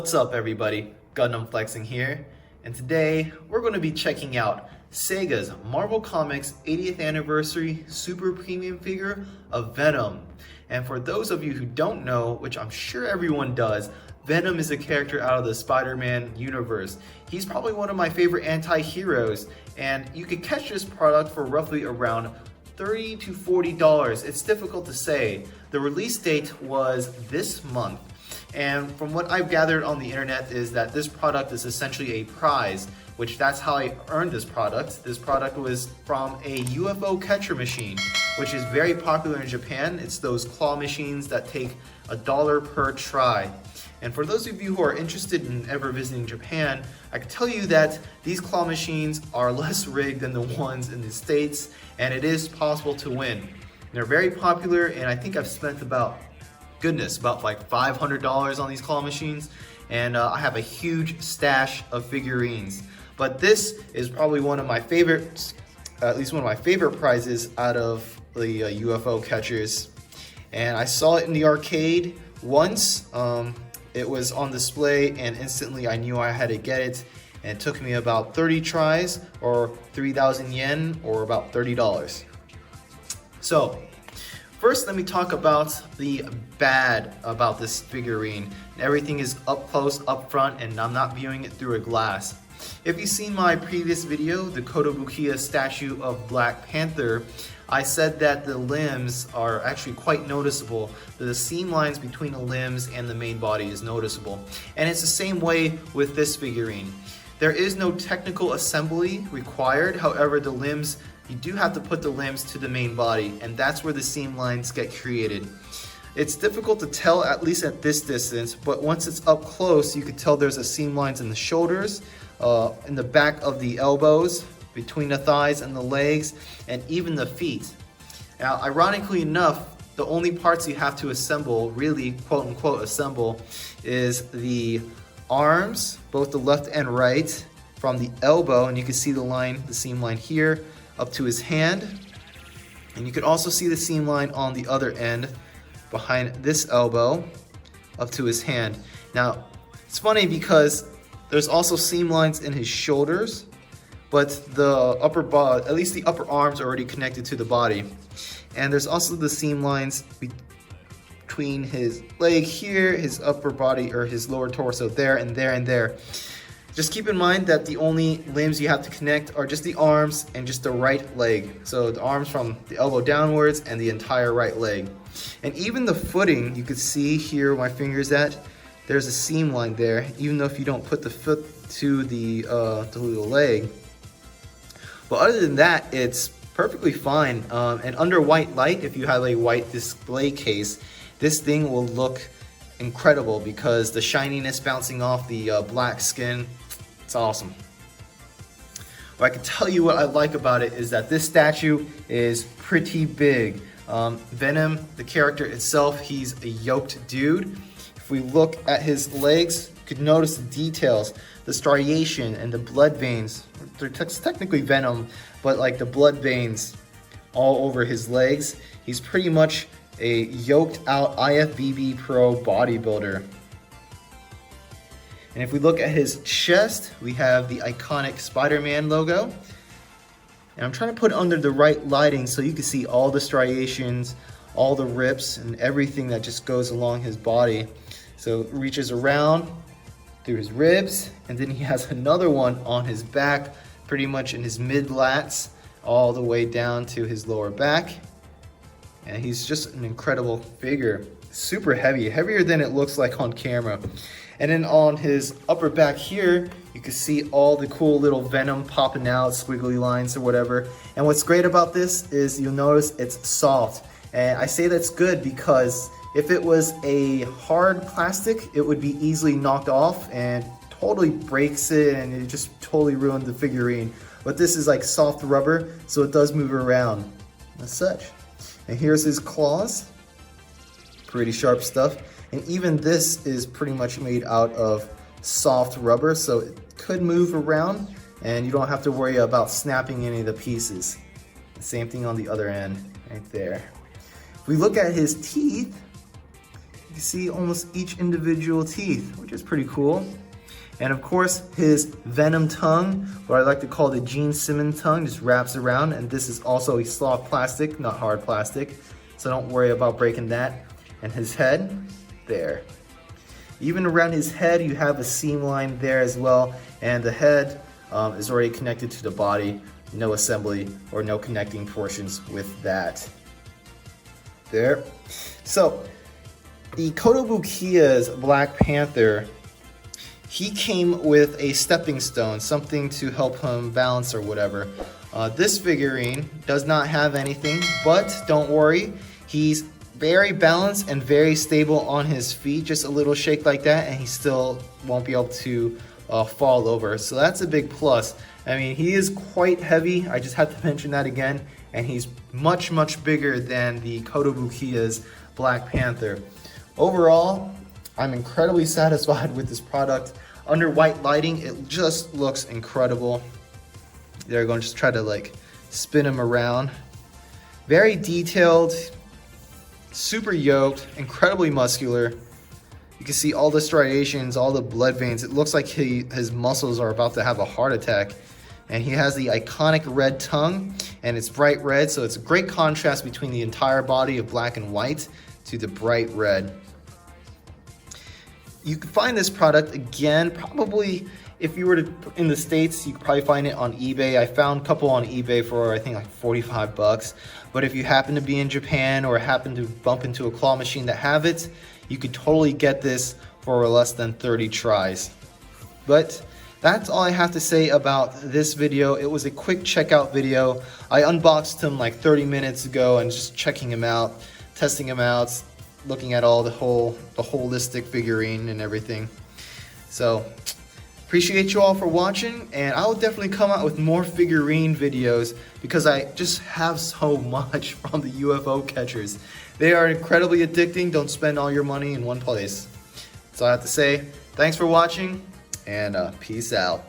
What's up everybody, Gundam Flexing here, and today we're going to be checking out SEGA's Marvel Comics 80th Anniversary Super Premium figure of Venom. And for those of you who don't know, which I'm sure everyone does, Venom is a character out of the Spider-Man universe. He's probably one of my favorite anti-heroes, and you can catch this product for roughly around $30 to $40. It's difficult to say. The release date was this month. And from what I've gathered on the internet is that this product is essentially a prize, which that's how I earned this product. This product was from a UFO catcher machine, which is very popular in Japan. It's those claw machines that take $1 per try. And for those of you who are interested in ever visiting Japan, I can tell you that these claw machines are less rigged than the ones in the States, and it is possible to win. They're very popular, and I think I've spent about like $500 on these claw machines, and I have a huge stash of figurines. But this is probably one of my favorites, at least one of my favorite prizes out of the UFO catchers. And I saw it in the arcade once. It was on display, and instantly I knew I had to get it. And it took me about 30 tries, or 3,000 yen, or about $30. So, first, let me talk about the bad about this figurine. Everything is up close, up front, and I'm not viewing it through a glass. If you've seen my previous video, the Kotobukiya statue of Black Panther, I said that the limbs are actually quite noticeable. The seam lines between the limbs and the main body is noticeable. And it's the same way with this figurine. There is no technical assembly required, however the limbs, you do have to put the limbs to the main body, and that's where the seam lines get created. It's difficult to tell, at least at this distance, but once it's up close, you can tell there's a seam lines in the shoulders, in the back of the elbows, between the thighs and the legs, and even the feet. Now, ironically enough, the only parts you have to assemble, really quote unquote assemble, is the arms, both the left and right, from the elbow, and you can see the line, the seam line here, up to his hand. And you can also see the seam line on the other end, behind this elbow, up to his hand. Now, it's funny because there's also seam lines in his shoulders, but the upper body, at least the upper arms, are already connected to the body. And there's also the seam lines between his leg here, his upper body, or his lower torso there, and there, and there. Just keep in mind that the only limbs you have to connect are just the arms and just the right leg. So the arms from the elbow downwards and the entire right leg. And even the footing, you can see here where my finger's at, there's a seam line there, even though if you don't put the foot to the leg. But other than that, it's perfectly fine. And under white light, if you have a white display case, this thing will look incredible because the shininess bouncing off the black skin, it's awesome. What I can tell you what I like about it is that this statue is pretty big. Venom, the character itself, he's a yoked dude. If we look at his legs, you could notice the details, the striation and the blood veins. They're technically Venom, but like the blood veins all over his legs. He's pretty much a yoked out IFBB Pro bodybuilder. And if we look at his chest, we have the iconic Spider-Man logo. And I'm trying to put it under the right lighting so you can see all the striations, all the rips, and everything that just goes along his body. So it reaches around through his ribs, and then he has another one on his back, pretty much in his mid-lats, all the way down to his lower back. And he's just an incredible figure. Super heavy, heavier than it looks like on camera. And then on his upper back here, you can see all the cool little Venom popping out, squiggly lines or whatever. And what's great about this is you'll notice it's soft. And I say that's good because if it was a hard plastic, it would be easily knocked off and totally breaks it, and it just totally ruined the figurine. But this is like soft rubber, so it does move around as such. And here's his claws, pretty sharp stuff. And even this is pretty much made out of soft rubber, so it could move around and you don't have to worry about snapping any of the pieces. The same thing on the other end, right there. If we look at his teeth, You can see almost each individual teeth, which is pretty cool. And of course, his Venom tongue, what I like to call the Gene Simmons tongue, just wraps around. And this is also a soft plastic, not hard plastic. So don't worry about breaking that. And his head, there. Even around his head, you have a seam line there as well. And the head is already connected to the body. No assembly or no connecting portions with that. There. So, the Kotobukiya's Black Panther, he came with a stepping stone, something to help him balance or whatever. This figurine does not have anything, but don't worry, he's very balanced and very stable on his feet. Just a little shake like that and he still won't be able to fall over. So that's a big plus. I mean, he is quite heavy. I just have to mention that again. And he's much, much bigger than the Kotobukiya's Black Panther. Overall, I'm incredibly satisfied with this product. Under white lighting, it just looks incredible. They're going to just try to like spin him around. Very detailed, super yoked, incredibly muscular. You can see all the striations, all the blood veins. It looks like his muscles are about to have a heart attack. And he has the iconic red tongue, and it's bright red, so it's a great contrast between the entire body of black and white to the bright red. You can find this product again, probably if you were to in the States, you could probably find it on eBay. I found a couple on eBay for I think like 45 bucks. But if you happen to be in Japan or happen to bump into a claw machine that have it, you could totally get this for less than 30 tries. But that's all I have to say about this video. It was a quick checkout video. I unboxed him like 30 minutes ago and just checking him out, testing him out, looking at all the holistic figurine and everything. So appreciate you all for watching, and I will definitely come out with more figurine videos because I just have so much from the UFO catchers. They are incredibly addicting. Don't spend all your money in one place. That's all I have to say. Thanks for watching, and peace out.